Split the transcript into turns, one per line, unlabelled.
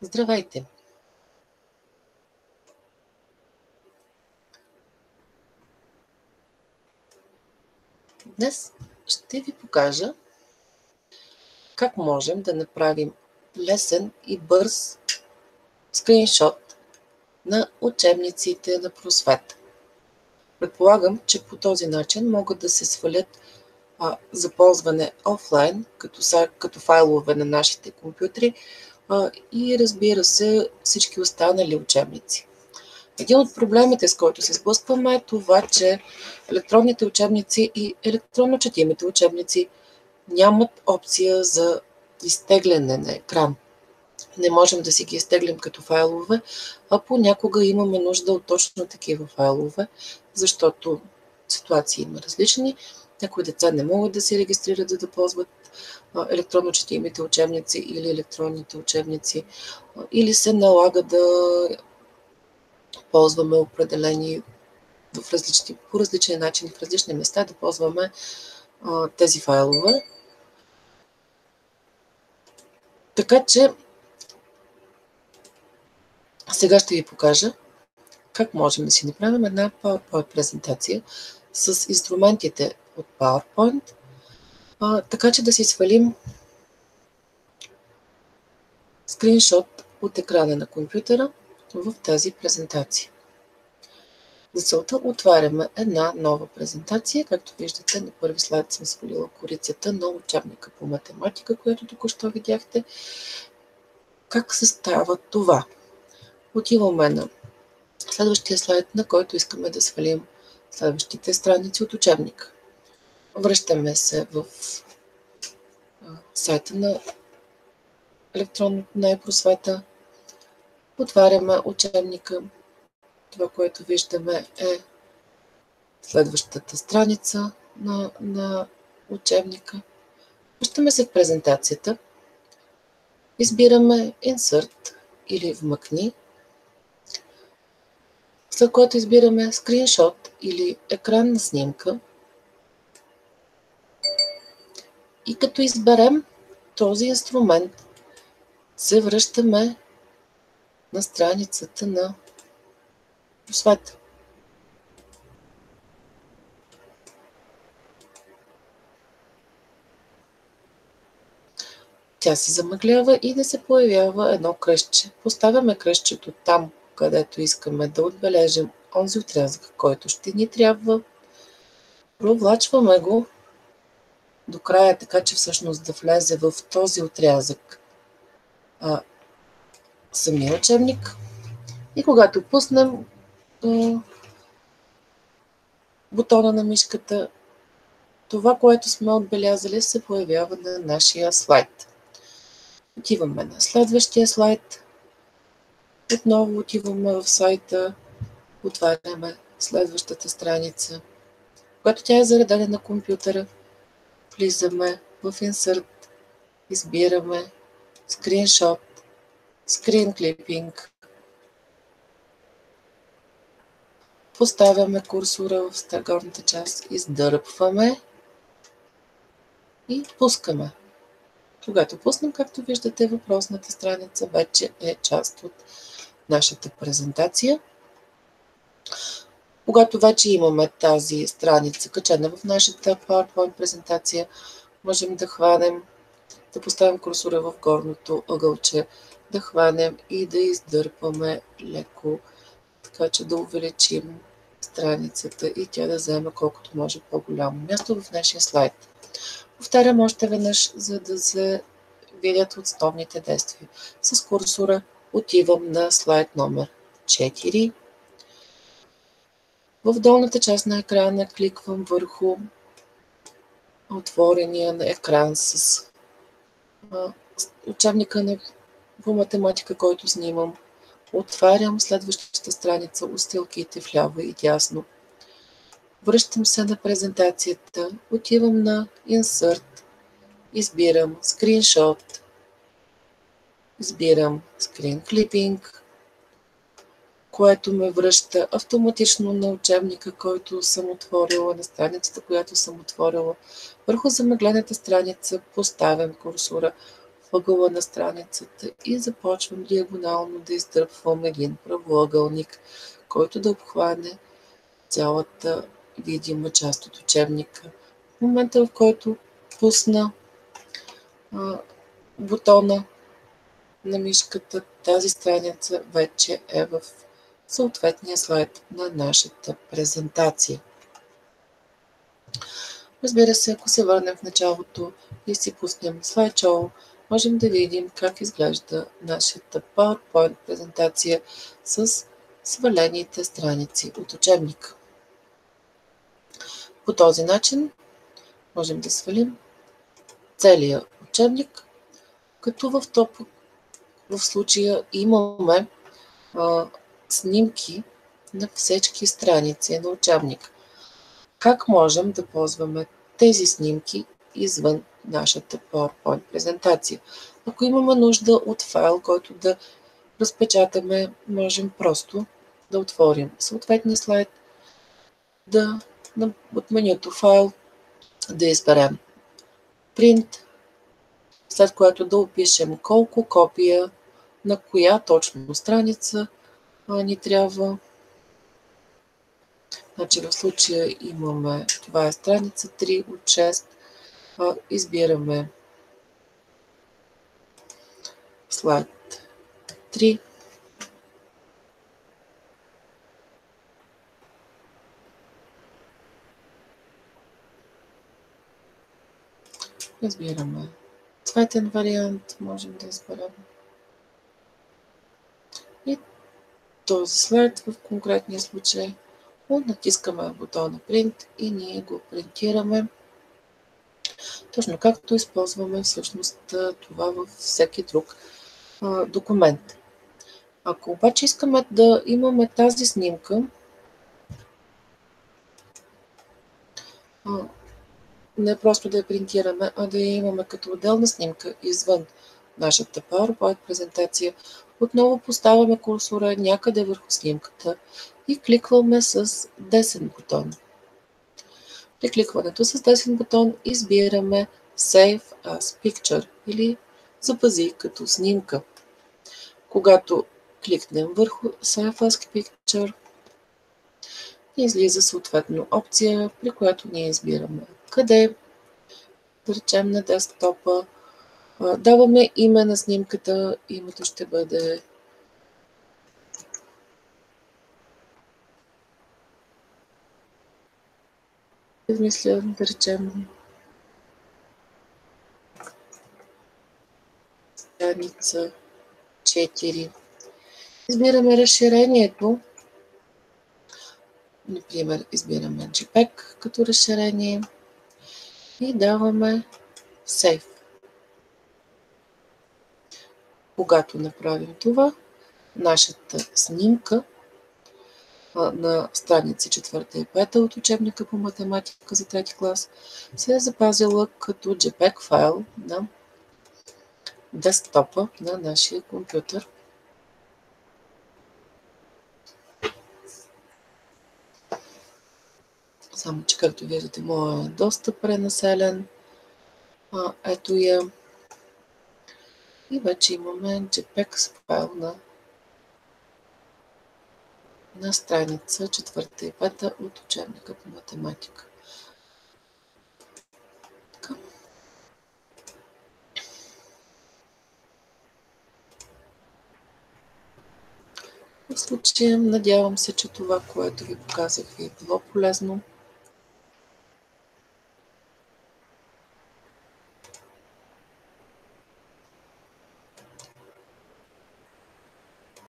Здравейте! Днес ще ви покажа как можем да направим лесен и бърз скриншот на учебниците на Просвета. Предполагам, че по този начин могат да се свалят за ползване офлайн, като файлове на нашите компютри и разбира се всички останали учебници. Един от проблемите, с който се сблъскваме, е това, че електронните учебници и електронно четимите учебници нямат опция за изтегляне на екран. Не можем да си ги изтеглим като файлове, а понякога имаме нужда от точно такива файлове, защото ситуации има различни. Някои деца не могат да се регистрират, за да ползват електронно четимите учебници или електронните учебници, или се налага да ползваме определени по различни начини, в различни места да ползваме тези файлове. Така че сега ще ви покажа как можем да си направим една PowerPoint презентация с инструментите от PowerPoint, така че да си свалим скриншот от екрана на компютъра в тази презентация. За целта отваряме една нова презентация. Както виждате, на първи слайд съм свалила корицата на учебника по математика, което току-що видяхте. Как се става това? Отиваме на следващия слайд, на който искаме да свалим следващите страници от учебника. Връщаме се в сайта на електронното на Просвета. Отваряме учебника. Това, което виждаме, е следващата страница на учебника. Връщаме се в презентацията. Избираме Insert или Вмъкни, след което избираме скриншот или екранна снимка. И като изберем този инструмент, се връщаме на страницата на Просвета. Тя се замъглява и да се появява едно кръстче. Поставяме кръстчето там, където искаме да отбележим онзи отрязък, който ще ни трябва. Провлачваме го до края, така че всъщност да влезе в този отрязък самия учебник. И когато пуснем бутона на мишката, това, което сме отбелязали, се появява на нашия слайд. Отиваме на следващия слайд. Отново отиваме в сайта, отваряме следващата страница. Когато тя е заредена на компютъра, влизаме в Insert, избираме Screenshot, Screen Clipping, поставяме курсора в горната част, издърпваме и пускаме. Когато пуснем, както виждате, въпросната страница вече е част от нашата презентация. Когато вече имаме тази страница качена в нашата PowerPoint презентация, можем да хванем, да поставим курсора в горното ъгълче, да хванем и да издърпаме леко, така че да увеличим страницата и тя да вземе колкото може по-голямо място в нашия слайд. Повтарям още веднъж, за да се видят основните действия. С курсора отивам на слайд номер 4. В долната част на екрана кликвам върху отворения на екран с учебника по математика, който снимам. Отварям следващата страница, остилките вляво и дясно. Връщам се на презентацията, отивам на Insert, избирам Screenshot, избирам Screen Clipping, което ме връща автоматично на учебника, който съм отворила, на страницата, която съм отворила. Върху замъглената страница поставям курсора, ъгъла на страницата и започвам диагонално да издърпвам един правоъгълник, който да обхване цялата видима част от учебника. В момента, в който пусна бутона на мишката, тази страница вече е в съответния слайд на нашата презентация. Разбира се, ако се върнем в началото и си пуснем слайдшоу, можем да видим как изглежда нашата PowerPoint презентация с свалените страници от учебника. По този начин можем да свалим целия учебник, като в случая имаме снимки на всички страници на учебника. Как можем да ползваме тези снимки извън нашата PowerPoint презентация? Ако имаме нужда от файл, който да разпечатаме, можем просто да отворим съответния слайд, от менюто файл да изберем Print, след което да опишем колко копия на коя точно страница ни трябва. Значи в случая имаме, това е страница 3 от 6, избираме слайд 3. Избираме цветен вариант, можем да изберем. И този слайд в конкретния случай натискаме бутона Print и ние го принтираме, точно както използваме всъщност това във всеки друг документ. Ако обаче искаме да имаме тази снимка, не просто да я принтираме, а да я имаме като отделна снимка извън нашата PowerPoint презентация, отново поставяме курсора някъде върху снимката и кликваме с десен бутон. При кликването с десен бутон избираме Save as Picture или запази като снимка. Когато кликнем върху Save as Picture, излиза съответно опция, при която ние избираме къде, да речем на десктопа, даваме име на снимката, името ще бъде измисля, да речем страница 4. Избираме разширението, например избираме JPEG като разширение и даваме Save. Когато направим това, нашата снимка на страници 4 и 5 от учебника по математика за 3 клас се е запазила като JPEG файл на десктопа на нашия компютър. Само че, както виждате, моят е доста пренаселен. Ето я. И вече имаме JPEG файл на страница 4 и 5 от учебника по математика. Така. В случая надявам се, че това, което ви показах, ви е било полезно.